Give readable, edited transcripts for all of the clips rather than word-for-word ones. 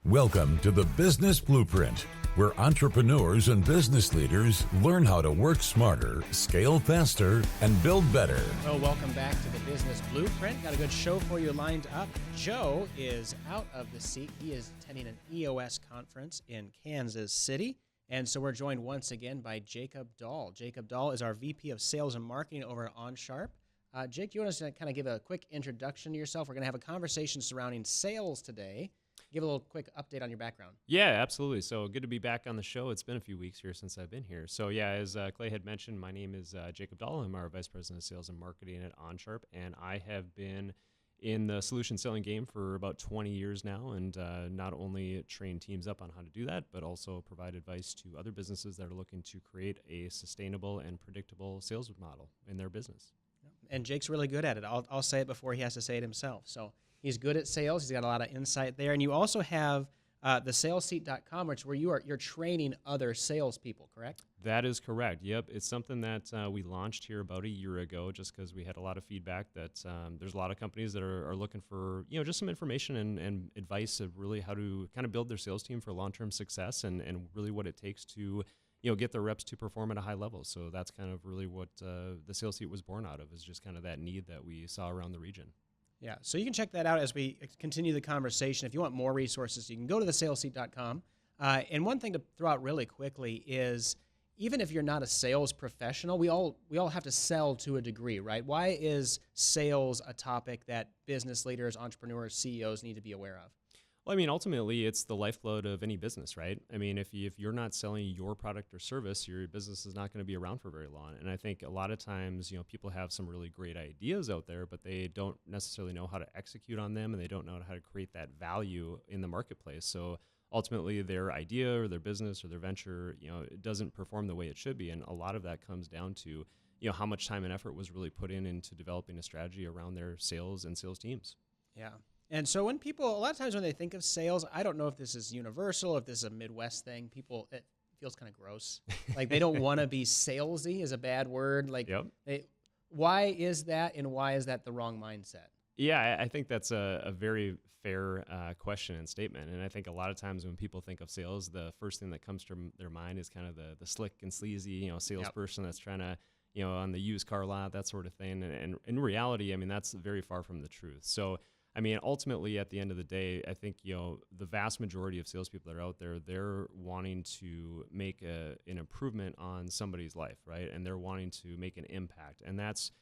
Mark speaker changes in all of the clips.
Speaker 1: Welcome to the Business Blueprint, where entrepreneurs and business leaders learn how to work smarter, scale faster, and build better.
Speaker 2: Well, welcome back to the Business Blueprint. Got a good show for you lined up. Joe is out of the seat. He is attending an EOS conference in Kansas City. And so we're joined once again by Jacob Dahl. Jacob Dahl is our VP of Sales and Marketing over at Onsharp. Jake, you want us to kind of give a quick introduction to yourself? We're going to have a conversation surrounding sales today. Give a little quick update on your background.
Speaker 3: Yeah, absolutely. So good to be back on the show. It's been a few weeks here since I've been here. So yeah, as Clay had mentioned, my name is Jacob Dahl. I'm our Vice President of Sales and Marketing at Onsharp, and I have been in the solution selling game for about 20 years now, and not only train teams up on how to do that, but also provide advice to other businesses that are looking to create a sustainable and predictable sales model in their business.
Speaker 2: And Jake's really good at it. I'll say it before he has to say it himself. So he's good at sales. He's got a lot of insight there. And you also have the salesseat.com, which where you're training other salespeople, correct?
Speaker 3: That is correct. Yep. It's something that we launched here about a year ago just because we had a lot of feedback that there's a lot of companies that are looking for, just some information and advice of really how to kind of build their sales team for long-term success and really what it takes to get their reps to perform at a high level. So that's kind of really what the Sales Seat was born out of, is just kind of that need that we saw around the region.
Speaker 2: Yeah, so you can check that out as we continue the conversation. If you want more resources, you can go to thesalesseat.com. And one thing to throw out really quickly is, even if you're not a sales professional, we all have to sell to a degree, right? Why is sales a topic that business leaders, entrepreneurs, CEOs need to be aware of?
Speaker 3: Well, I mean, ultimately, it's the lifeblood of any business, right? I mean, if you're not selling your product or service, your business is not going to be around for very long. And I think a lot of times, people have some really great ideas out there, but they don't necessarily know how to execute on them, and they don't know how to create that value in the marketplace. So ultimately, their idea or their business or their venture, it doesn't perform the way it should be. And a lot of that comes down to, how much time and effort was really put into developing a strategy around their sales and sales teams.
Speaker 2: Yeah. And so when people, a lot of times when they think of sales, I don't know if this is universal, if this is a Midwest thing, it feels kind of gross. Like they don't want to be salesy is a bad word. Like,
Speaker 3: yep.
Speaker 2: Why is that, and why is that the wrong mindset?
Speaker 3: Yeah, I think that's a very fair question and statement. And I think a lot of times when people think of sales, the first thing that comes to their mind is kind of the slick and sleazy, salesperson that's trying to, on the used car lot, that sort of thing. And in reality, I mean, that's very far from the truth. So I mean, ultimately, at the end of the day, I think, the vast majority of salespeople that are out there, they're wanting to make an improvement on somebody's life, right? And they're wanting to make an impact. And that's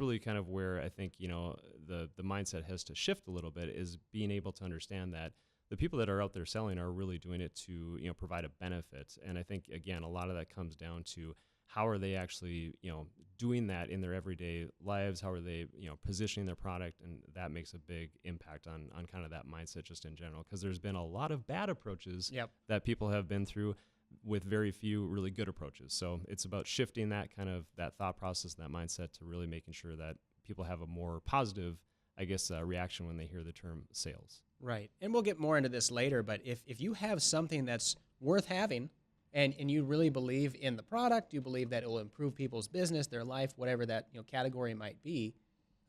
Speaker 3: really kind of where I think, the mindset has to shift a little bit, is being able to understand that the people that are out there selling are really doing it to, provide a benefit. And I think, again, a lot of that comes down to how are they actually, doing that in their everyday lives? How are they, positioning their product? And that makes a big impact on kind of that mindset just in general, because there's been a lot of bad approaches that people have been through with very few really good approaches. So it's about shifting that thought process, that mindset, to really making sure that people have a more positive, reaction when they hear the term sales.
Speaker 2: Right. And we'll get more into this later, but if you have something that's worth having, and you really believe in the product, you believe that it will improve people's business, their life, whatever that category might be,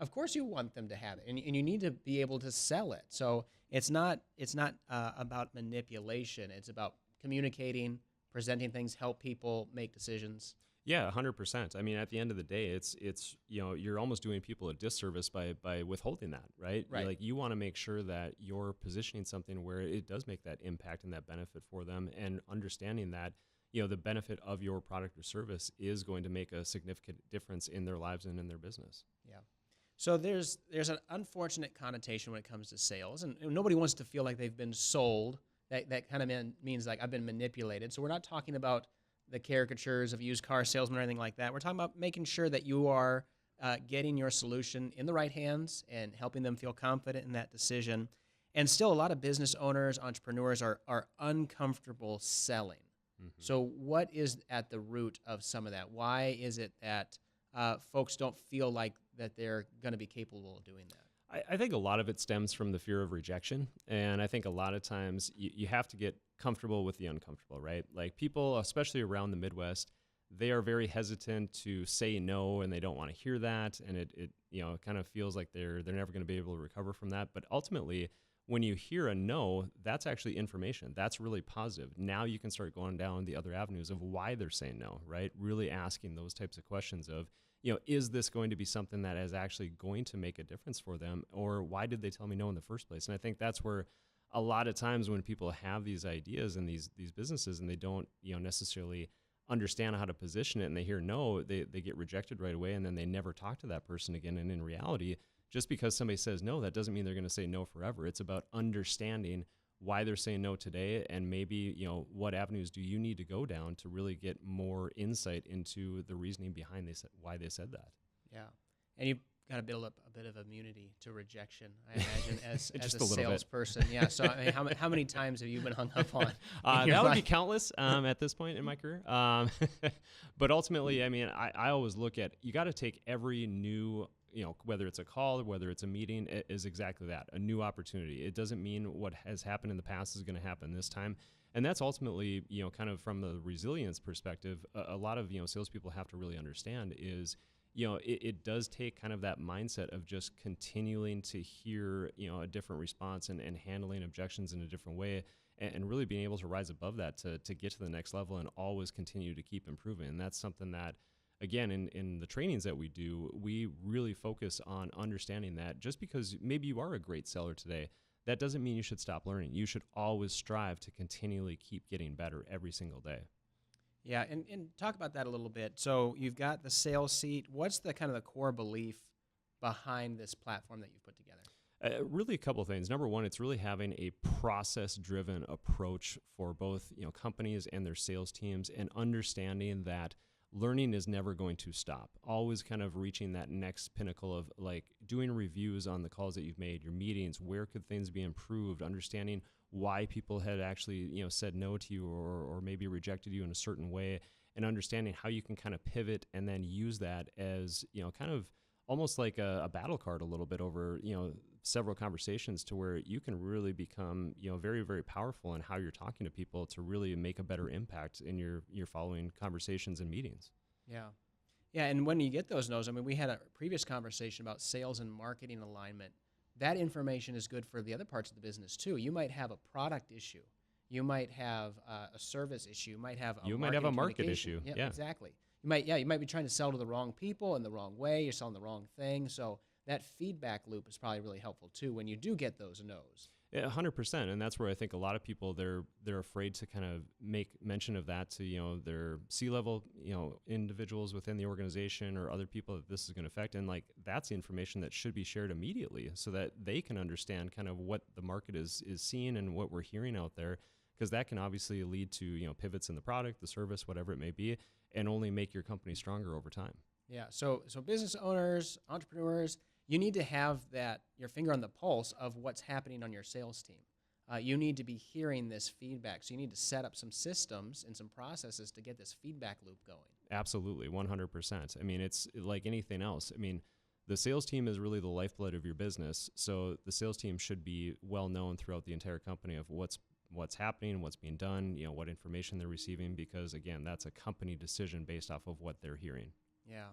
Speaker 2: of course you want them to have it, and you need to be able to sell it. So it's not about manipulation. It's about communicating, presenting things, help people make decisions.
Speaker 3: Yeah, 100%. I mean, at the end of the day, it's you're almost doing people a disservice by withholding that, right?
Speaker 2: Right.
Speaker 3: Like, you want to make sure that you're positioning something where it does make that impact and that benefit for them, and understanding that, the benefit of your product or service is going to make a significant difference in their lives and in their business.
Speaker 2: Yeah. So there's an unfortunate connotation when it comes to sales, and nobody wants to feel like they've been sold. That kind of means like I've been manipulated. So we're not talking about the caricatures of used car salesmen or anything like that. We're talking about making sure that you are getting your solution in the right hands and helping them feel confident in that decision. And still, a lot of business owners, entrepreneurs are uncomfortable selling. Mm-hmm. So what is at the root of some of that? Why is it that folks don't feel like that they're going to be capable of doing that?
Speaker 3: I think a lot of it stems from the fear of rejection. And I think a lot of times you have to get comfortable with the uncomfortable, right? Like, people, especially around the Midwest, they are very hesitant to say no, and they don't want to hear that. And it kind of feels like they're never going to be able to recover from that. But ultimately, when you hear a no, that's actually information. That's really positive. Now you can start going down the other avenues of why they're saying no, right? Really asking those types of questions of, is this going to be something that is actually going to make a difference for them? Or why did they tell me no in the first place? And I think that's where a lot of times when people have these ideas and these businesses and they don't, necessarily understand how to position it and they hear no, they get rejected right away and then they never talk to that person again. And in reality, just because somebody says no, that doesn't mean they're going to say no forever. It's about understanding why they're saying no today and maybe, what avenues do you need to go down to really get more insight into the reasoning behind why they said that.
Speaker 2: Yeah. And you've got to build up a bit of immunity to rejection, I imagine, as a
Speaker 3: little
Speaker 2: salesperson. Yeah. So I mean, how many times have you been hung up on?
Speaker 3: That would be countless at this point in my career. But ultimately, I mean, I always look at, you got to take every new, whether it's a call, whether it's a meeting, it is exactly that, a new opportunity. It doesn't mean what has happened in the past is going to happen this time. And that's ultimately, kind of from the resilience perspective, a lot of, salespeople have to really understand is, it does take kind of that mindset of just continuing to hear, a different response and handling objections in a different way and really being able to rise above that to get to the next level and always continue to keep improving. And that's something that, again, in the trainings that we do, we really focus on understanding that just because maybe you are a great seller today, that doesn't mean you should stop learning. You should always strive to continually keep getting better every single day.
Speaker 2: Yeah, and talk about that a little bit. So you've got the sales seat. What's the kind of the core belief behind this platform that you've put together?
Speaker 3: Really a couple of things. Number one, it's really having a process-driven approach for both companies and their sales teams and understanding that learning is never going to stop. Always kind of reaching that next pinnacle of like doing reviews on the calls that you've made, your meetings, where could things be improved, understanding why people had actually, said no to you or maybe rejected you in a certain way, and understanding how you can kind of pivot and then use that as, kind of almost like a battle card a little bit over, several conversations to where you can really become, very, very powerful in how you're talking to people to really make a better impact in your following conversations and meetings.
Speaker 2: Yeah. Yeah, and when you get those no's, I mean, we had a previous conversation about sales and marketing alignment. That information is good for the other parts of the business too. You might have a product issue. You might have a service issue. You might have a
Speaker 3: market issue.
Speaker 2: Yeah, exactly. You might be trying to sell to the wrong people in the wrong way. You're selling the wrong thing. So that feedback loop is probably really helpful too when you do get those no's.
Speaker 3: Yeah, 100%, and that's where I think a lot of people they're afraid to kind of make mention of that to their C-level individuals within the organization or other people that this is going to affect, and like that's the information that should be shared immediately so that they can understand kind of what the market is seeing and what we're hearing out there, because that can obviously lead to pivots in the product, the service, whatever it may be, and only make your company stronger over time.
Speaker 2: Yeah. So business owners, entrepreneurs, you need to have your finger on the pulse of what's happening on your sales team. You need to be hearing this feedback. So you need to set up some systems and some processes to get this feedback loop going.
Speaker 3: Absolutely, 100%. I mean, it's like anything else. I mean, the sales team is really the lifeblood of your business. So the sales team should be well known throughout the entire company of what's happening, what's being done, what information they're receiving, because again, that's a company decision based off of what they're hearing.
Speaker 2: Yeah.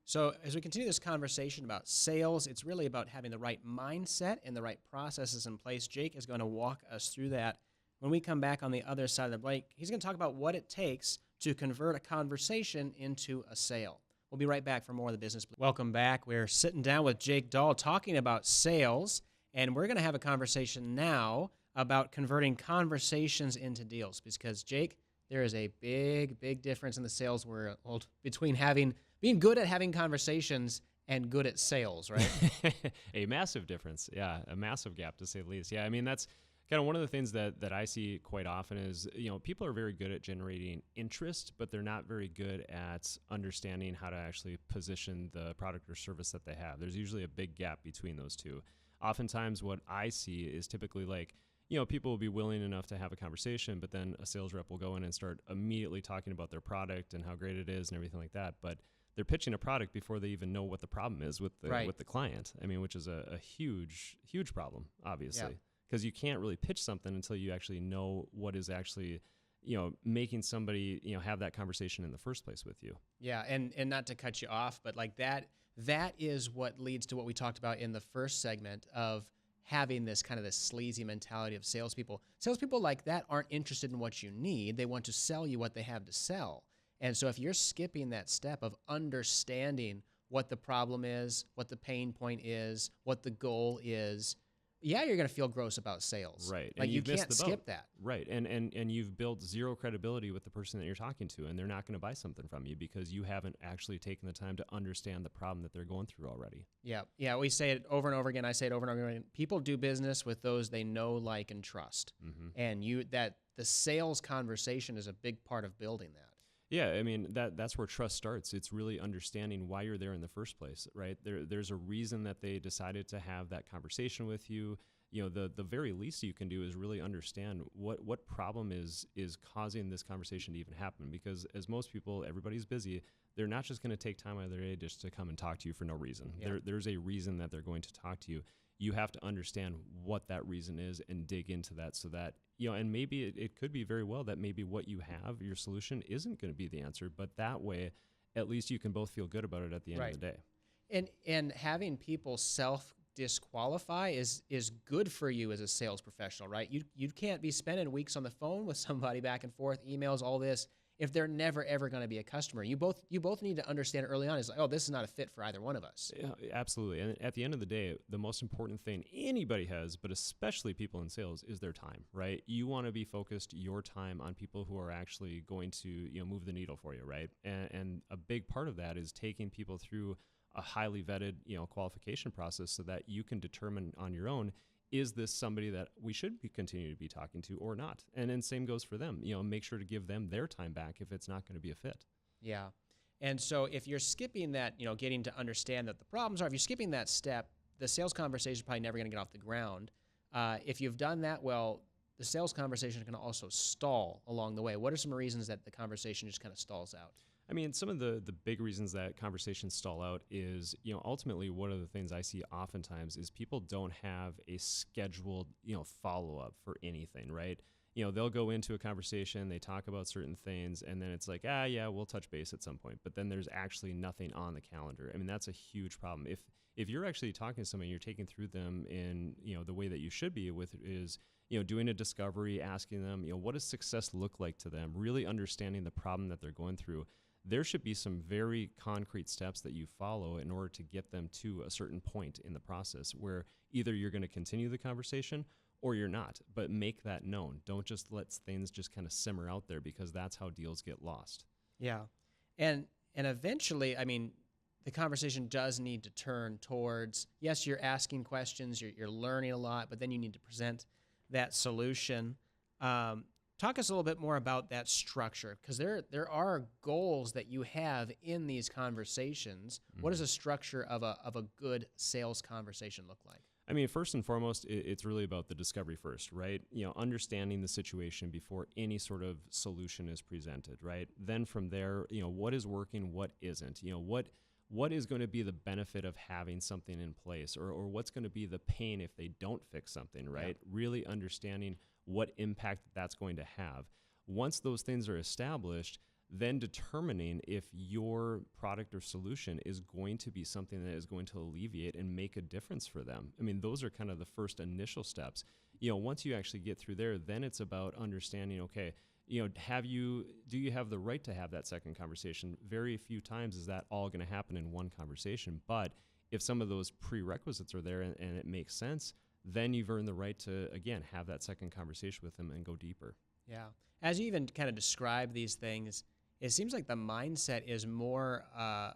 Speaker 2: So as we continue this conversation about sales, it's really about having the right mindset and the right processes in place. Jake is going to walk us through that. When we come back on the other side of the break, he's going to talk about what it takes to convert a conversation into a sale. We'll be right back for more of the Business Blue. Welcome back. We're sitting down with Jake Dahl talking about sales, and we're going to have a conversation now about converting conversations into deals because, Jake, there is a big, big difference in the sales world between being good at having conversations and good at sales, right?
Speaker 3: A massive difference. Yeah, a massive gap to say the least. Yeah, I mean, that's kind of one of the things that I see quite often is, people are very good at generating interest, but they're not very good at understanding how to actually position the product or service that they have. There's usually a big gap between those two. Oftentimes what I see is typically like, people will be willing enough to have a conversation, but then a sales rep will go in and start immediately talking about their product and how great it is and everything like that. But they're pitching a product before they even know what the problem is with the client. I mean, which is a huge, huge problem, obviously, because you can't really pitch something until you actually know what is actually, making somebody, have that conversation in the first place with you.
Speaker 2: Yeah, and not to cut you off, but like that is what leads to what we talked about in the first segment of having this kind of this sleazy mentality of salespeople. Salespeople like that aren't interested in what you need. They want to sell you what they have to sell. And so if you're skipping that step of understanding what the problem is, what the pain point is, what the goal is, yeah, you're going to feel gross about sales.
Speaker 3: Right.
Speaker 2: Like
Speaker 3: and
Speaker 2: you can't skip that.
Speaker 3: Right. And you've built zero credibility with the person that you're talking to, and they're not going to buy something from you because you haven't actually taken the time to understand the problem that they're going through already.
Speaker 2: Yeah. Yeah. We say it over and over again. I say it over and over again. People do business with those they know, like, and trust. And the sales conversation is a big part of building that.
Speaker 3: Yeah, I mean, that's where trust starts. It's really understanding why you're there in the first place, right? There's a reason that they decided to have that conversation with you. You know, the very least you can do is really understand what problem is causing this conversation to even happen. Because as most people, everybody's busy. They're not just going to take time out of their day just to come and talk to you for no reason.
Speaker 2: Yeah.
Speaker 3: There's a reason that they're going to talk to you. You have to understand what that reason is and dig into that so that, you know, and maybe it could be very well that maybe what you have, your solution, isn't going to be the answer, but that way, at least you can both feel good about it at the end of the day.
Speaker 2: And having people self-disqualify is good for you as a sales professional, right? You can't be spending weeks on the phone with somebody back and forth, emails, all this, if they're never, ever going to be a customer. You both need to understand early on is like, oh, this is not a fit for either one of us.
Speaker 3: Yeah, absolutely. And at the end of the day, the most important thing anybody has, but especially people in sales, is their time, right? You want to be focused your time on people who are actually going to, you know, move the needle for you, right? And a big part of that is taking people through a highly vetted, you know, qualification process so that you can determine on your own, is this somebody that we should continue to be talking to or not? And then same goes for them. You know, make sure to give them their time back if it's not going to be a fit.
Speaker 2: Yeah. And so if you're skipping that, you know, getting to understand that the problems are, if you're skipping that step, the sales conversation is probably never going to get off the ground. If you've done that well, the sales conversation is going to also stall along the way. What are some reasons that the conversation just kind of stalls out?
Speaker 3: I mean, some of the big reasons that conversations stall out is, you know, ultimately one of the things I see oftentimes is people don't have a scheduled, you know, follow-up for anything, right? You know, they'll go into a conversation, they talk about certain things, and then it's like, yeah, we'll touch base at some point. But then there's actually nothing on the calendar. I mean, that's a huge problem. If you're actually talking to somebody, you're taking through them in, you know, the way that you should be with is, you know, doing a discovery, asking them, you know, what does success look like to them, really understanding the problem that they're going through. There should be some very concrete steps that you follow in order to get them to a certain point in the process where either you're going to continue the conversation or you're not, but make that known. Don't just let things just kind of simmer out there because that's how deals get lost.
Speaker 2: Yeah. And eventually, I mean, the conversation does need to turn towards, yes, you're asking questions, you're learning a lot, but then you need to present that solution. Talk us a little bit more about that structure, because there are goals that you have in these conversations. Mm-hmm. What does a structure of a good sales conversation look like?
Speaker 3: I mean, first and foremost, it's really about the discovery first, right? You know, understanding the situation before any sort of solution is presented, right? Then from there, you know, what is working, what isn't? You know, what is going to be the benefit of having something in place, or what's going to be the pain if they don't fix something, right? Yeah. Really understanding what impact that's going to have. Once those things are established, then determining if your product or solution is going to be something that is going to alleviate and make a difference for them. I mean, those are kind of the first initial steps. You know, once you actually get through there, then it's about understanding, okay, you know, do you have the right to have that second conversation? Very few times is that all going to happen in one conversation. But if some of those prerequisites are there and it makes sense, then you've earned the right to, again, have that second conversation with them and go deeper.
Speaker 2: Yeah. As you even kind of describe these things, it seems like the mindset is more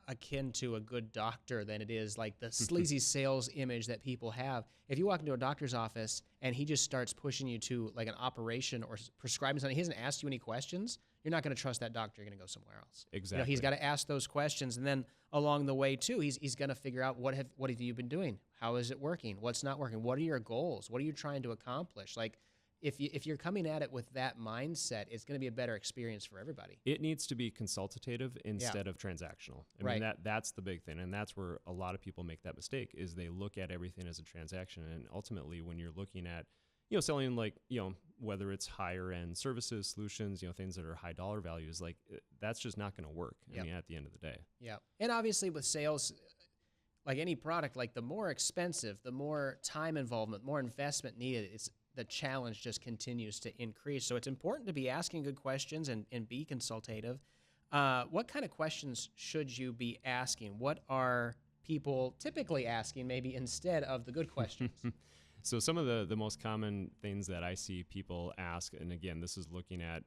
Speaker 2: akin to a good doctor than it is like the sleazy sales image that people have. If you walk into a doctor's office and he just starts pushing you to like an operation or prescribing something, he hasn't asked you any questions, you're not going to trust that doctor. You're going to go somewhere else.
Speaker 3: Exactly.
Speaker 2: You know, he's got to ask those questions, and then along the way too, he's going to figure out what have you been doing? How is it working? What's not working? What are your goals? What are you trying to accomplish? Like, if you're coming at it with that mindset, it's going to be a better experience for everybody.
Speaker 3: It needs to be consultative instead of transactional. I mean, that's the big thing, and that's where a lot of people make that mistake, is they look at everything as a transaction, and ultimately when you're looking at, you know, selling, like, you know, whether it's higher end services, solutions, you know, things that are high dollar values, like that's just not going to work. I mean, at the end of the day.
Speaker 2: Yeah. And obviously with sales, like any product, like the more expensive, the more time involvement, more investment needed, the challenge just continues to increase. So it's important to be asking good questions and be consultative. What kind of questions should you be asking? What are people typically asking maybe instead of the good questions?
Speaker 3: So some of the most common things that I see people ask, and again, this is looking at,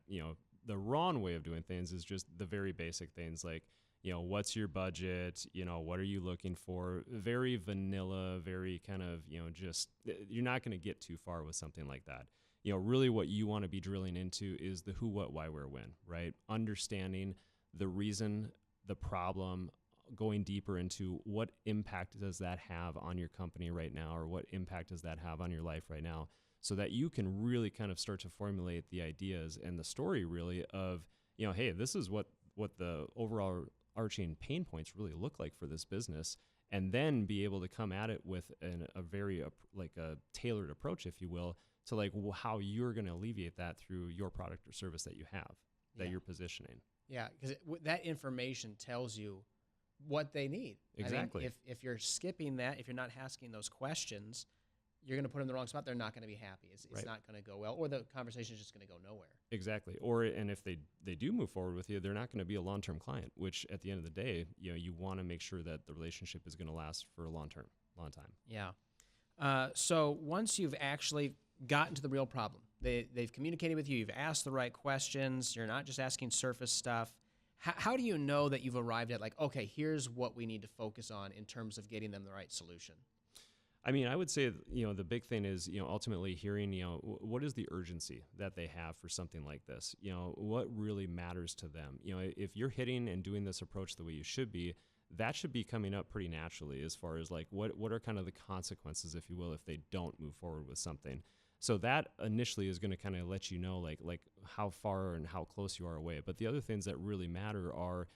Speaker 3: the wrong way of doing things, is just the very basic things like, what's your budget? What are you looking for? Very vanilla, very kind of, just, you're not going to get too far with something like that. Really what you want to be drilling into is the who, what, why, where, when, right? Understanding the reason, the problem, going deeper into what impact does that have on your company right now, or what impact does that have on your life right now, so that you can really kind of start to formulate the ideas and the story really of, hey, this is what the overall arching pain points really look like for this business, and then be able to come at it with a very like a tailored approach, if you will, to like how you're going to alleviate that through your product or service that you have, that you're positioning.
Speaker 2: Yeah, because that information tells you what they need.
Speaker 3: Exactly.
Speaker 2: I mean, if you're skipping that, if you're not asking those questions, you're going to put them in the wrong spot. They're not going to be happy. It's
Speaker 3: Right.
Speaker 2: not going to go well, or the conversation is just going to go nowhere.
Speaker 3: Exactly. And if they do move forward with you, they're not going to be a long-term client, which at the end of the day, you want to make sure that the relationship is going to last for a long time.
Speaker 2: Yeah. So once you've actually gotten to the real problem, they've communicated with you, you've asked the right questions, you're not just asking surface stuff. How do you know that you've arrived at, like, okay, here's what we need to focus on in terms of getting them the right solution?
Speaker 3: I mean, I would say, the big thing is, ultimately hearing, what is the urgency that they have for something like this? What really matters to them? If you're hitting and doing this approach the way you should be, that should be coming up pretty naturally as far as like, what are kind of the consequences, if you will, if they don't move forward with something. So that initially is going to kind of let you know, like how far and how close you are away. But the other things that really matter are,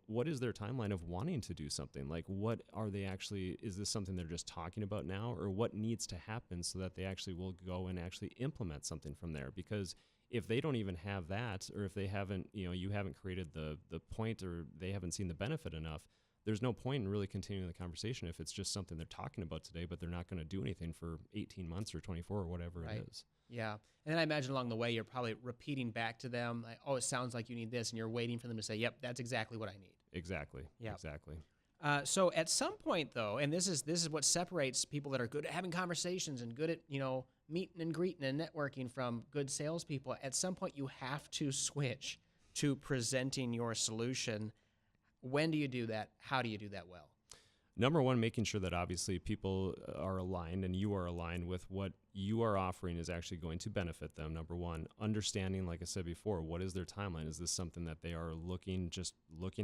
Speaker 3: what is their timeline of wanting to do something? Like, what are they actually, is this something they're just talking about now, or what needs to happen so that they actually will go and actually implement something from there? Because if they don't even have that, or if they haven't, you haven't created the point, or they haven't seen the benefit enough, there's no point in really continuing the conversation if it's just something they're talking about today, but they're not going to do anything for 18 months or 24 or whatever
Speaker 2: Right.
Speaker 3: it is.
Speaker 2: Yeah. And then I imagine along the way, you're probably repeating back to them, like, oh, it sounds like you need this, and you're waiting for them to say, yep, that's exactly what I need.
Speaker 3: Exactly.
Speaker 2: Yep.
Speaker 3: Exactly.
Speaker 2: So at some point, though, and this is what separates people that are good at having conversations and good at, meeting and greeting and networking from good salespeople, at some point you have to switch to presenting your solution. When do you do that? How do you do that well?
Speaker 3: Number one, making sure that obviously people are aligned and you are aligned with what you are offering is actually going to benefit them. Number one, understanding, like I said before, what is their timeline? Is this something that they are looking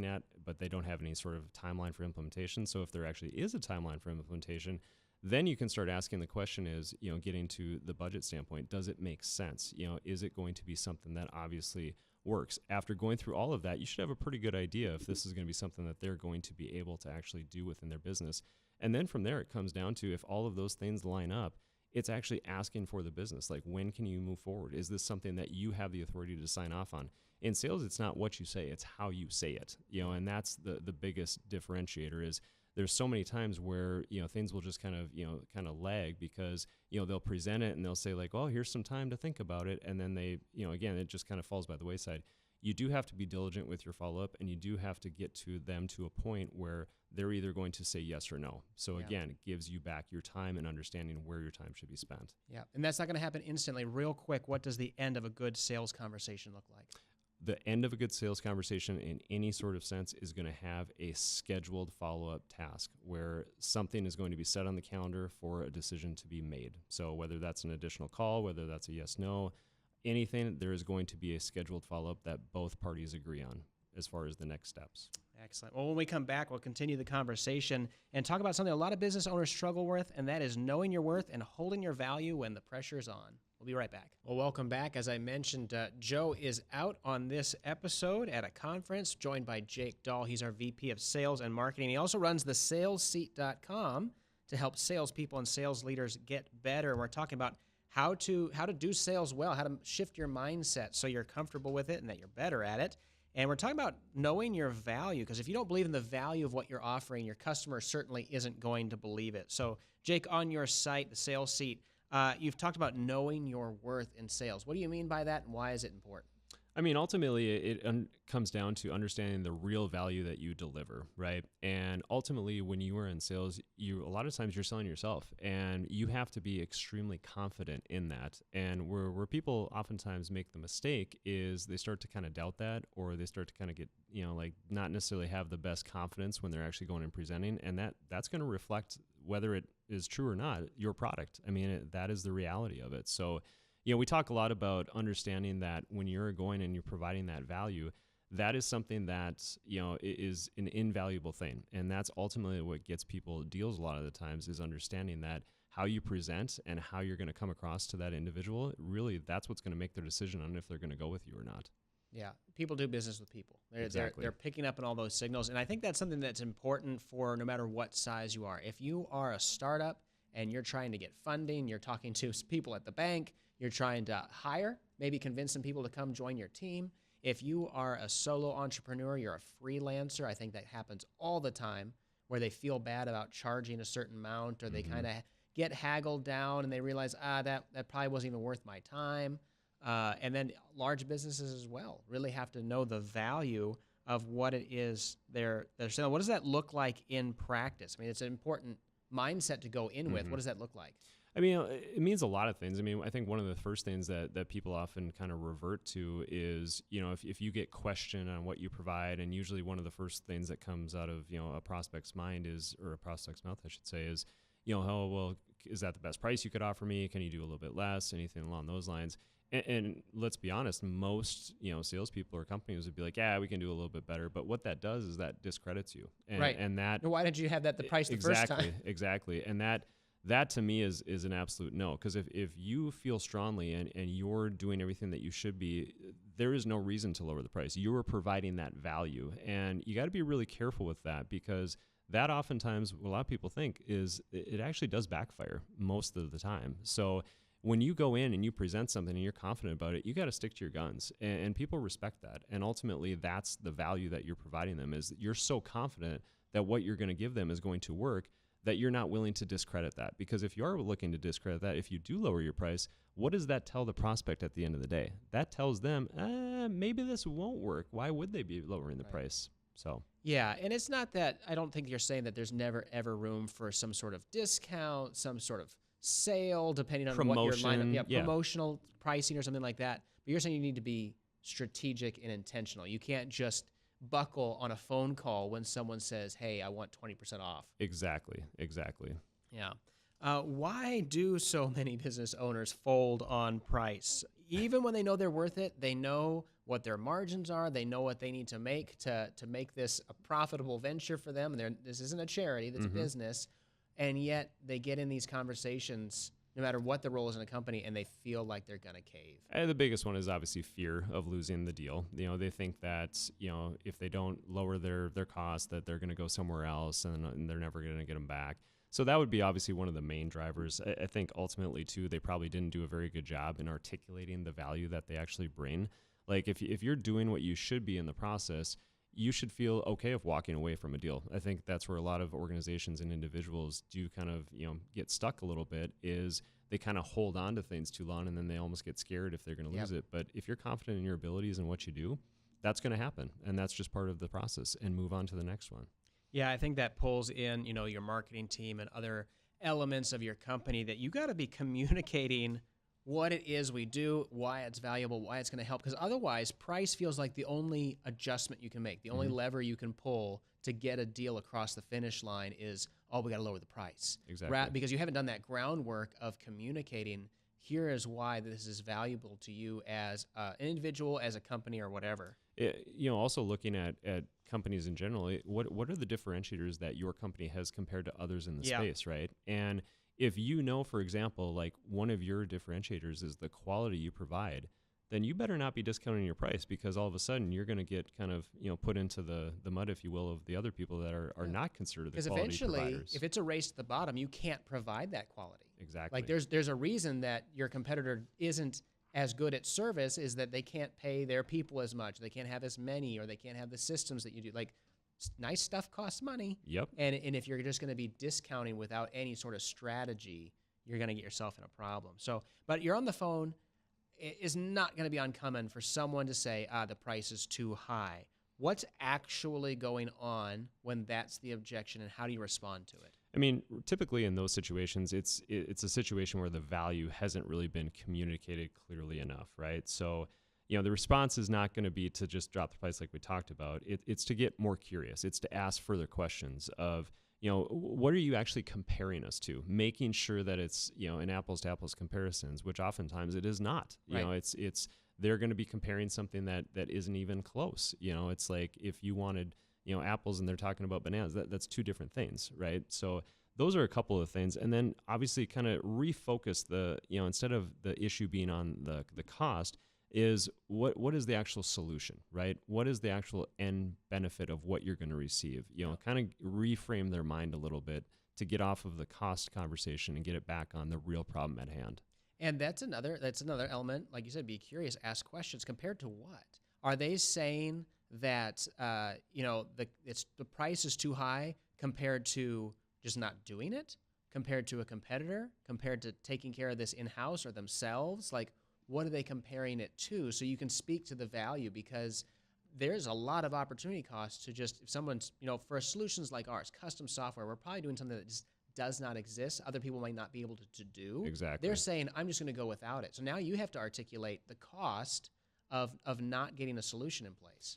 Speaker 3: at, but they don't have any sort of timeline for implementation? So if there actually is a timeline for implementation, then you can start asking the question is, getting to the budget standpoint, does it make sense? Is it going to be something that obviously works? After going through all of that, you should have a pretty good idea if this is going to be something that they're going to be able to actually do within their business. And then from there, it comes down to, if all of those things line up, it's actually asking for the business. Like, when can you move forward? Is this something that you have the authority to sign off on? In sales, it's not what you say, it's how you say it. And that's the biggest differentiator. Is there's so many times where, things will just kind of lag because, they'll present it and they'll say like, oh, here's some time to think about it. And then they, again, it just kind of falls by the wayside. You do have to be diligent with your follow-up, and you do have to get to them to a point where they're either going to say yes or no. So again, it gives you back your time and understanding where your time should be spent. Yeah.
Speaker 2: And that's not going to happen instantly. Real quick, what does the end of a good sales conversation look like?
Speaker 3: The end of a good sales conversation in any sort of sense is going to have a scheduled follow-up task where something is going to be set on the calendar for a decision to be made. So whether that's an additional call, whether that's a yes, no, anything, there is going to be a scheduled follow-up that both parties agree on as far as the next steps.
Speaker 2: Excellent. Well, when we come back, we'll continue the conversation and talk about something a lot of business owners struggle with, and that is knowing your worth and holding your value when the pressure is on. We'll be right back. Well, welcome back. As I mentioned, Joe is out on this episode at a conference, joined by Jake Dahl. He's our VP of Sales and Marketing. He also runs the salesseat.com to help salespeople and sales leaders get better. And we're talking about how to do sales well, how to shift your mindset so you're comfortable with it and that you're better at it. And we're talking about knowing your value, because if you don't believe in the value of what you're offering, your customer certainly isn't going to believe it. So, Jake, on your site, the Sales Seat, you've talked about knowing your worth in sales. What do you mean by that, and why is it important?
Speaker 3: I mean, ultimately, it comes down to understanding the real value that you deliver, right? And ultimately, when you are in sales, a lot of times you're selling yourself, and you have to be extremely confident in that. And where people oftentimes make the mistake is they start to kind of doubt that, or they start to kind of get, like not necessarily have the best confidence when they're actually going and presenting, and that's going to reflect whether it is true or not, your product. I mean, that is the reality of it. So, we talk a lot about understanding that when you're going and you're providing that value, that is something that, is an invaluable thing. And that's ultimately what gets people deals a lot of the times, is understanding that how you present and how you're going to come across to that individual, really that's what's going to make their decision on if they're going to go with you or not.
Speaker 2: Yeah, people do business with people.
Speaker 3: Exactly.
Speaker 2: They're picking up on all those signals. And I think that's something that's important for no matter what size you are. If you are a startup and you're trying to get funding, you're talking to people at the bank, you're trying to hire, maybe convince some people to come join your team. If you are a solo entrepreneur, you're a freelancer, I think that happens all the time, where they feel bad about charging a certain amount, or they kind of get haggled down and they realize, that probably wasn't even worth my time. And then large businesses as well really have to know the value of what it is they're selling. What does that look like in practice? I mean, it's an important mindset to go in with. What does that look like?
Speaker 3: I mean, it means a lot of things. I mean, I think one of the first things that people often kind of revert to is, if you get questioned on what you provide, and usually one of the first things that comes out of, a prospect's mind is, or a prospect's mouth, I should say, is, oh, well, is that the best price you could offer me? Can you do a little bit less? Anything along those lines? And let's be honest, most, salespeople or companies would be like, yeah, we can do a little bit better. But what that does is that discredits you. And,
Speaker 2: right.
Speaker 3: And that.
Speaker 2: Why did you have that the price the first time?
Speaker 3: Exactly. And that to me is an absolute no. Because if you feel strongly and you're doing everything that you should be, there is no reason to lower the price. You are providing that value. And you got to be really careful with that, because that oftentimes, what a lot of people think is it actually does backfire most of the time. So when you go in and you present something and you're confident about it, you got to stick to your guns, and people respect that. And ultimately, that's the value that you're providing them, is that you're so confident that what you're going to give them is going to work, that you're not willing to discredit that. Because if you are looking to discredit that, if you do lower your price, what does that tell the prospect at the end of the day? That tells them, maybe this won't work. Why would they be lowering the price? So.
Speaker 2: Yeah, and it's not that, I don't think you're saying that there's never ever room for some sort of discount, some sort of sale, depending on what your line, promotional pricing or something like that. But you're saying you need to be strategic and intentional. You can't just buckle on a phone call when someone says, hey, I want 20% off.
Speaker 3: Exactly.
Speaker 2: Yeah. Why do so many business owners fold on price? Even when they know they're worth it, they know what their margins are, they know what they need to make this a profitable venture for them. And this isn't a charity, that's a business. And yet they get in these conversations, no matter what the role is in a company, and they feel like they're going to cave.
Speaker 3: And the biggest one is obviously fear of losing the deal. They think that, if they don't lower their costs, that they're going to go somewhere else and they're never going to get them back. So that would be obviously one of the main drivers. I think ultimately, too, they probably didn't do a very good job in articulating the value that they actually bring. Like if you're doing what you should be in the process, you should feel okay of walking away from a deal. I think that's where a lot of organizations and individuals do kind of, get stuck a little bit, is they kind of hold on to things too long, and then they almost get scared if they're going to lose it. But if you're confident in your abilities and what you do, that's going to happen. And that's just part of the process, and move on to the next one.
Speaker 2: Yeah, I think that pulls in, your marketing team and other elements of your company, that you got to be communicating what it is we do, why it's valuable, why it's going to help. Because otherwise, price feels like the only adjustment you can make, the only lever you can pull to get a deal across the finish line is, we got to lower the price.
Speaker 3: Exactly.
Speaker 2: Because you haven't done that groundwork of communicating, here is why this is valuable to you as an individual, as a company, or whatever.
Speaker 3: Also looking at companies in general, what are the differentiators that your company has compared to others in the space, right? And if for example, like one of your differentiators is the quality you provide, then you better not be discounting your price, because all of a sudden you're going to get kind of, put into the mud, if you will, of the other people that are not considered the quality providers. Because eventually,
Speaker 2: if it's a race to the bottom, you can't provide that quality.
Speaker 3: Exactly.
Speaker 2: Like there's a reason that your competitor isn't as good at service is that they can't pay their people as much. They can't have as many, or they can't have the systems that you do. Like, nice stuff costs money.
Speaker 3: Yep.
Speaker 2: And if you're just going to be discounting without any sort of strategy, you're going to get yourself in a problem. So, but you're on the phone, it is not going to be uncommon for someone to say, the price is too high. What's actually going on when that's the objection, and how do you respond to it?
Speaker 3: I mean, typically in those situations, it's a situation where the value hasn't really been communicated clearly enough, right? So, the response is not going to be to just drop the price like we talked about. It's to get more curious. It's to ask further questions of, what are you actually comparing us to? Making sure that it's, an apples to apples comparisons, which oftentimes it is not.
Speaker 2: Right.
Speaker 3: It's they're going to be comparing something that isn't even close. It's like if you wanted, apples and they're talking about bananas, that's two different things, right? So those are a couple of things. And then obviously kind of refocus instead of the issue being on the cost, is what is the actual solution, right? What is the actual end benefit of what you're going to receive? Kind of reframe their mind a little bit to get off of the cost conversation and get it back on the real problem at hand.
Speaker 2: And that's another element. Like you said, be curious, ask questions. Compared to what? Are they saying that the price is too high compared to just not doing it, compared to a competitor, compared to taking care of this in-house or themselves? Like, what are they comparing it to? So you can speak to the value, because there's a lot of opportunity costs to just, if someone's, for solutions like ours, custom software, we're probably doing something that just does not exist. Other people might not be able to do.
Speaker 3: Exactly.
Speaker 2: They're saying, I'm just going to go without it. So now you have to articulate the cost of not getting a solution in place.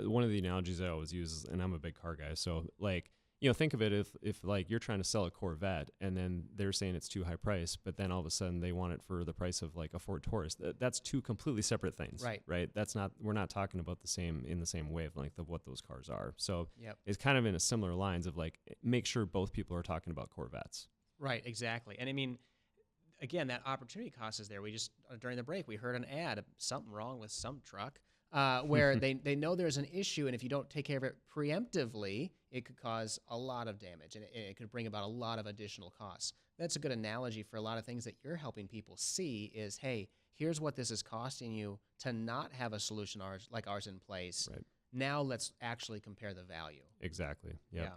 Speaker 3: One of the analogies I always use, and I'm a big car guy, so like, think of it if like you're trying to sell a Corvette and then they're saying it's too high price, but then all of a sudden they want it for the price of like a Ford Taurus. That's two completely separate things, right? We're not talking about the same wavelength of what those cars are. So It's kind of in a similar lines of like, make sure both people are talking about Corvettes.
Speaker 2: Right, exactly. And I mean, again, that opportunity cost is there. We just, during the break, we heard an ad, something wrong with some truck, where they know there's an issue, and if you don't take care of it preemptively, it could cause a lot of damage, and it could bring about a lot of additional costs. That's a good analogy for a lot of things that you're helping people see is, hey, here's what this is costing you to not have a solution like ours in place.
Speaker 3: Right.
Speaker 2: Now let's actually compare the value.
Speaker 3: Exactly. Yep.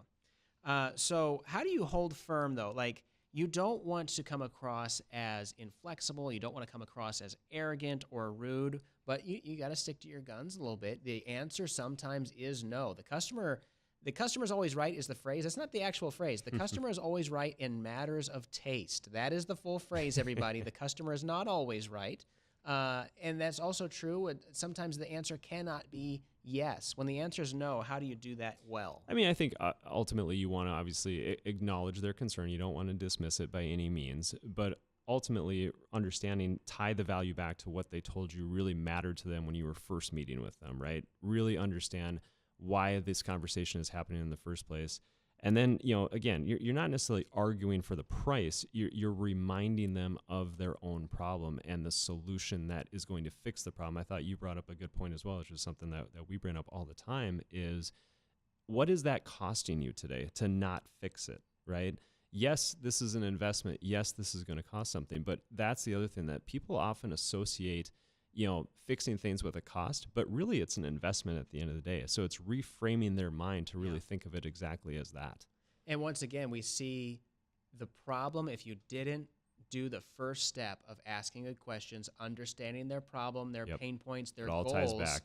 Speaker 2: Yeah. So how do you hold firm, though? Like, you don't want to come across as inflexible. You don't want to come across as arrogant or rude, but you got to stick to your guns a little bit. The answer sometimes is no. The customer's always right is the phrase. That's not the actual phrase. The customer is always right in matters of taste. That is the full phrase, everybody. The customer is not always right. And that's also true. Sometimes the answer cannot be yes. When the answer is no, how do you do that well?
Speaker 3: I mean, I think ultimately you want to obviously acknowledge their concern. You don't want to dismiss it by any means, but ultimately tie the value back to what they told you really mattered to them when you were first meeting with them, right? Really understand why this conversation is happening in the first place. And then, again, you're not necessarily arguing for the price. You're reminding them of their own problem and the solution that is going to fix the problem. I thought you brought up a good point as well, which is something that we bring up all the time, is what is that costing you today to not fix it, right? Yes, this is an investment. Yes, this is going to cost something. But that's the other thing that people often associate, fixing things with a cost, but really it's an investment at the end of the day. So it's reframing their mind to really think of it exactly as that.
Speaker 2: And once again, we see the problem if you didn't do the first step of asking good questions, understanding their problem, their pain points, their goals.
Speaker 3: It all ties back.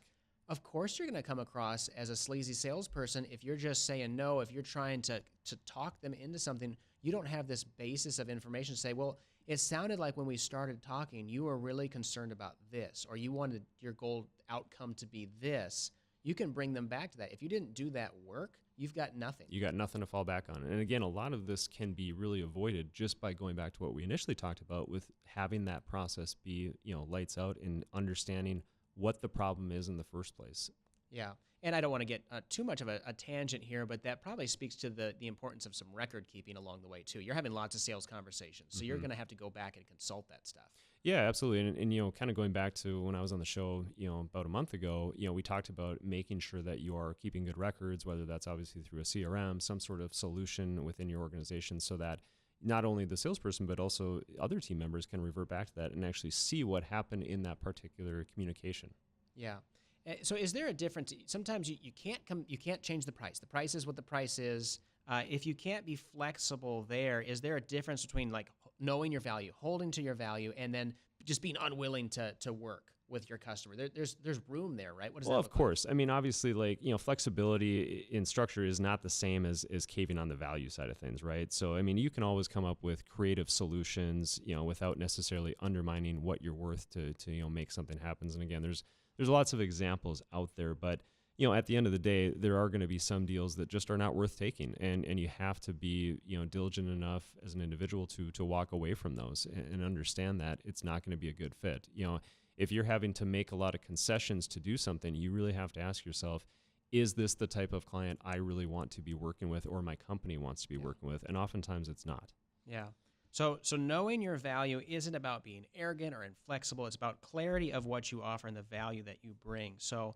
Speaker 2: Of course you're going to come across as a sleazy salesperson if you're just saying no, if you're trying to talk them into something. You don't have this basis of information to say, well, it sounded like when we started talking, you were really concerned about this, or you wanted your goal outcome to be this. You can bring them back to that. If you didn't do that work, you've got nothing.
Speaker 3: You got nothing to fall back on. And again, a lot of this can be really avoided just by going back to what we initially talked about with having that process be, lights out and understanding what the problem is in the first place.
Speaker 2: Yeah. And I don't want to get too much of a tangent here, but that probably speaks to the importance of some record keeping along the way, too. You're having lots of sales conversations, so you're going to have to go back and consult that stuff.
Speaker 3: Yeah, absolutely. And kind of going back to when I was on the show, about a month ago, we talked about making sure that you are keeping good records, whether that's obviously through a CRM, some sort of solution within your organization, so that not only the salesperson, but also other team members can revert back to that and actually see what happened in that particular communication.
Speaker 2: Yeah. So is there a difference? Sometimes you can't change the price. The price is what the price is. If you can't be flexible there, is there a difference between like knowing your value, holding to your value, and then just being unwilling to work with your customer? There's room there, right? What does that
Speaker 3: Well,
Speaker 2: look
Speaker 3: of course. I mean, obviously, like, flexibility in structure is not the same as caving on the value side of things, right? So, I mean, you can always come up with creative solutions, without necessarily undermining what you're worth to make something happen. And again, there's lots of examples out there, but at the end of the day, there are going to be some deals that just are not worth taking, and you have to be diligent enough as an individual to walk away from those and understand that it's not going to be a good fit. If you're having to make a lot of concessions to do something, you really have to ask yourself, is this the type of client I really want to be working with, or my company wants to be working with? And oftentimes it's not.
Speaker 2: Yeah. So knowing your value isn't about being arrogant or inflexible. It's about clarity of what you offer and the value that you bring. So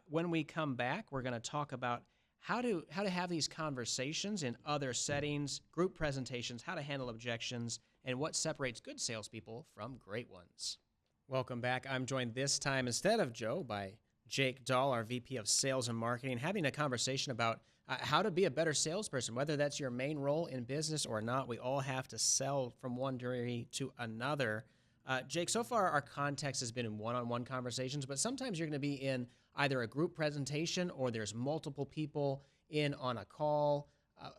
Speaker 2: when we come back, we're going to talk about how to have these conversations in other settings, group presentations, how to handle objections, and what separates good salespeople from great ones. Welcome back. I'm joined this time, instead of Joe, by Jake Dahl, our VP of Sales and Marketing, having a conversation about how to be a better salesperson. Whether that's your main role in business or not, we all have to sell from one degree to another. Jake, so far our context has been in one-on-one conversations, but sometimes you're going to be in either a group presentation or there's multiple people in on a call.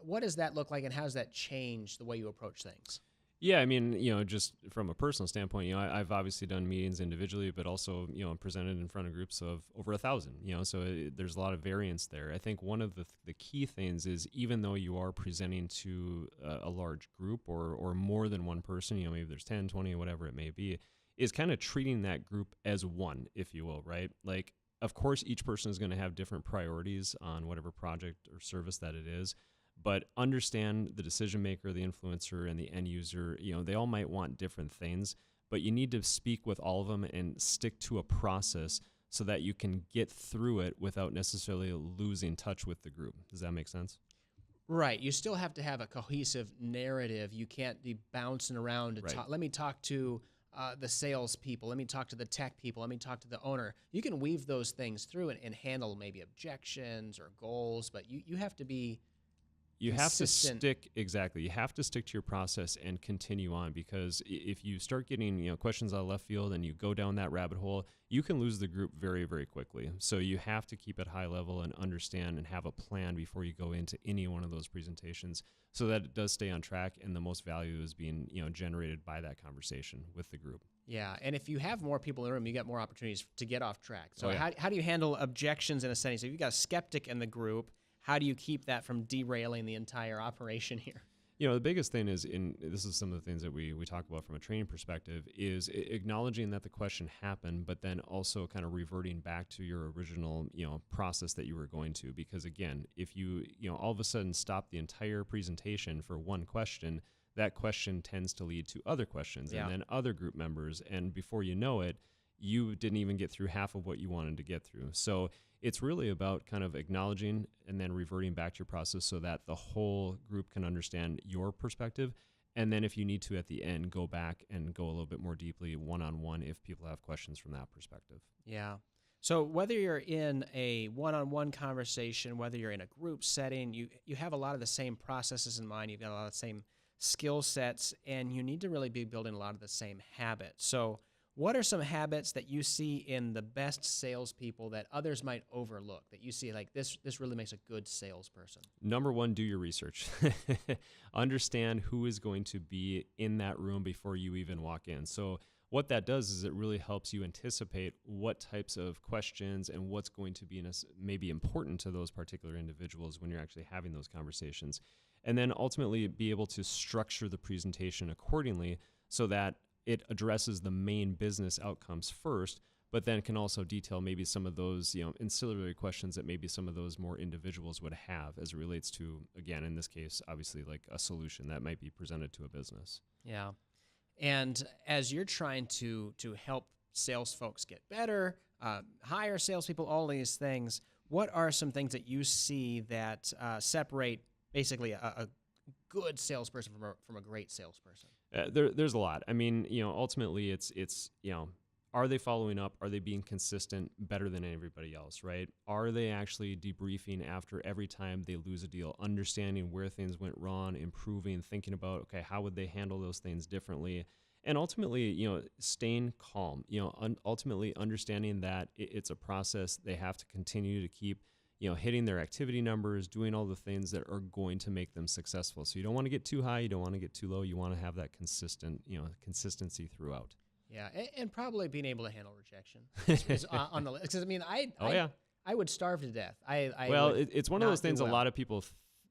Speaker 2: What does that look like, and how does that change the way you approach things?
Speaker 3: Yeah, I mean, just from a personal standpoint, I've obviously done meetings individually, but also, presented in front of groups of over 1,000, so there's a lot of variance there. I think one of the key things is, even though you are presenting to a large group or more than one person, maybe there's 10, 20, whatever it may be, is kind of treating that group as one, if you will, right? Like, of course, each person is going to have different priorities on whatever project or service that it is. But understand the decision maker, the influencer, and the end user. They all might want different things, but you need to speak with all of them and stick to a process so that you can get through it without necessarily losing touch with the group. Does that make sense?
Speaker 2: Right. You still have to have a cohesive narrative. You can't be bouncing around to talk. Let me talk to the salespeople. Let me talk to the tech people. Let me talk to the owner. You can weave those things through and handle maybe objections or goals, but you have to be consistent.
Speaker 3: You have to stick to your process and continue on, because if you start getting questions out of left field and you go down that rabbit hole, you can lose the group very, very quickly. So you have to keep it high level and understand and have a plan before you go into any one of those presentations, so that it does stay on track and the most value is being generated by that conversation with the group.
Speaker 2: Yeah, and if you have more people in the room, you got more opportunities to get off track. So how do you handle objections in a setting? So if you've got a skeptic in the group, how do you keep that from derailing the entire operation here?
Speaker 3: The biggest thing is, this is some of the things that we talk about from a training perspective, is acknowledging that the question happened, but then also kind of reverting back to your original, process that you were going to. Because again, if you all of a sudden stop the entire presentation for one question, that question tends to lead to other questions and then other group members. And before you know it, you didn't even get through half of what you wanted to get through. So it's really about kind of acknowledging and then reverting back to your process so that the whole group can understand your perspective. And then if you need to at the end, go back and go a little bit more deeply one-on-one if people have questions from that perspective.
Speaker 2: Yeah. So whether you're in a one-on-one conversation, whether you're in a group setting, you have a lot of the same processes in mind. You've got a lot of the same skill sets, and you need to really be building a lot of the same habits. So what are some habits that you see in the best salespeople that others might overlook, that you see like this really makes a good salesperson?
Speaker 3: Number one, do your research. Understand who is going to be in that room before you even walk in. So what that does is it really helps you anticipate what types of questions and what's going to be maybe important to those particular individuals when you're actually having those conversations. And then ultimately be able to structure the presentation accordingly so that it addresses the main business outcomes first, but then can also detail maybe some of those, ancillary questions that maybe some of those more individuals would have as it relates to, again, in this case, obviously like a solution that might be presented to a business.
Speaker 2: Yeah. And as you're trying to help sales folks get better, hire salespeople, all these things, what are some things that you see that separate basically a good salesperson from a great salesperson?
Speaker 3: There's a lot. I mean, ultimately it's, are they following up? Are they being consistent better than everybody else, right? Are they actually debriefing after every time they lose a deal, understanding where things went wrong, improving, thinking about, okay, how would they handle those things differently? And ultimately, staying calm, ultimately understanding that it's a process. They have to continue to keep, hitting their activity numbers, doing all the things that are going to make them successful. So you don't want to get too high. You don't want to get too low. You want to have that consistency throughout.
Speaker 2: Yeah, and probably being able to handle rejection is on the list. Because I would starve to death.
Speaker 3: It's one of those things. A lot of people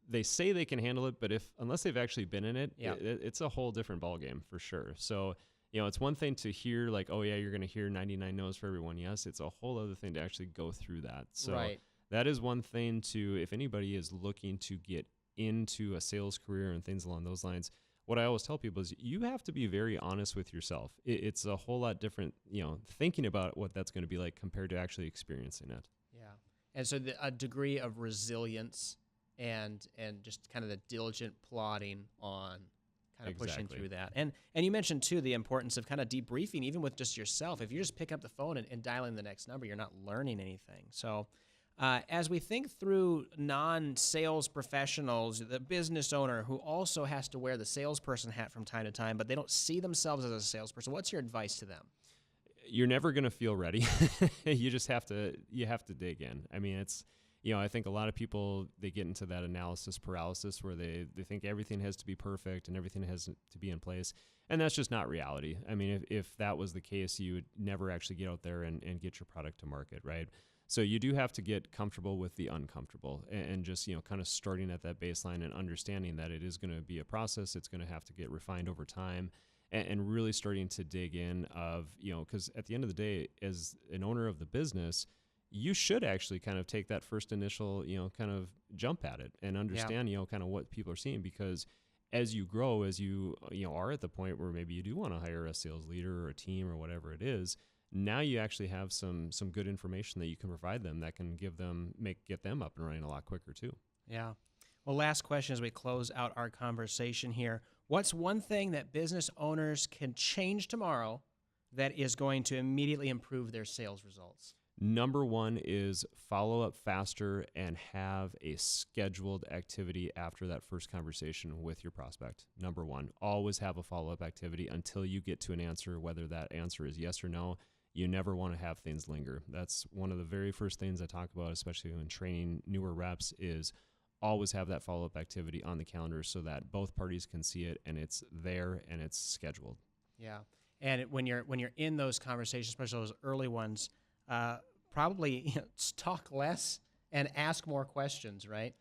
Speaker 3: they say they can handle it, but unless they've actually been in it, it's a whole different ballgame for sure. So it's one thing to hear like, oh yeah, you're going to hear 99 no's for everyone. Yes, it's a whole other thing to actually go through that. So that is one thing if anybody is looking to get into a sales career and things along those lines. What I always tell people is you have to be very honest with yourself. It's a whole lot different, thinking about what that's going to be like compared to actually experiencing it.
Speaker 2: Yeah. And so a degree of resilience and just kind of the diligent plodding on kind of pushing through that. And you mentioned, too, the importance of kind of debriefing, even with just yourself. If you just pick up the phone and dialing the next number, you're not learning anything. So as we think through non-sales professionals, the business owner who also has to wear the salesperson hat from time to time, but they don't see themselves as a salesperson, what's your advice to them?
Speaker 3: You're never going to feel ready. You just have to dig in. I mean, it's, I think a lot of people, they get into that analysis paralysis where they think everything has to be perfect and everything has to be in place. And that's just not reality. I mean, if that was the case, you would never actually get out there and get your product to market, right? So you do have to get comfortable with the uncomfortable and just, kind of starting at that baseline and understanding that it is going to be a process. It's going to have to get refined over time and really starting to dig in of, because at the end of the day, as an owner of the business, you should actually kind of take that first initial, kind of jump at it and understand, kind of what people are seeing, because as you grow, as you, are at the point where maybe you do want to hire a sales leader or a team or whatever it is, now you actually have some good information that you can provide them that can get them up and running a lot quicker too.
Speaker 2: Yeah. Well, last question as we close out our conversation here. What's one thing that business owners can change tomorrow that is going to immediately improve their sales results?
Speaker 3: Number one is follow up faster and have a scheduled activity after that first conversation with your prospect. Number one, always have a follow-up activity until you get to an answer, whether that answer is yes or no. You never want to have things linger. That's one of the very first things I talk about, especially when training newer reps, is always have that follow-up activity on the calendar so that both parties can see it and it's there and it's scheduled.
Speaker 2: Yeah. And when you're in those conversations, especially those early ones, probably talk less and ask more questions, right?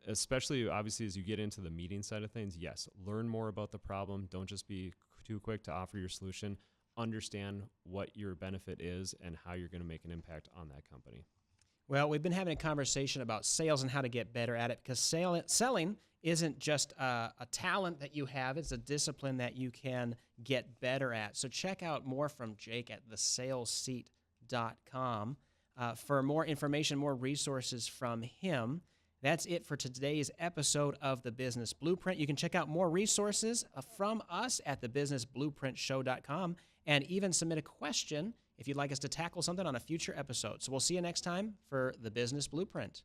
Speaker 3: Especially, obviously, as you get into the meeting side of things, yes, learn more about the problem. Don't just be too quick to offer your solution. Understand what your benefit is and how you're going to make an impact on that company.
Speaker 2: Well, we've been having a conversation about sales and how to get better at it, because selling isn't just a talent that you have. It's a discipline that you can get better at. So check out more from Jake at thesalesseat.com for more information, more resources from him. That's it for today's episode of The Business Blueprint. You can check out more resources from us at thebusinessblueprintshow.com and even submit a question if you'd like us to tackle something on a future episode. So we'll see you next time for The Business Blueprint.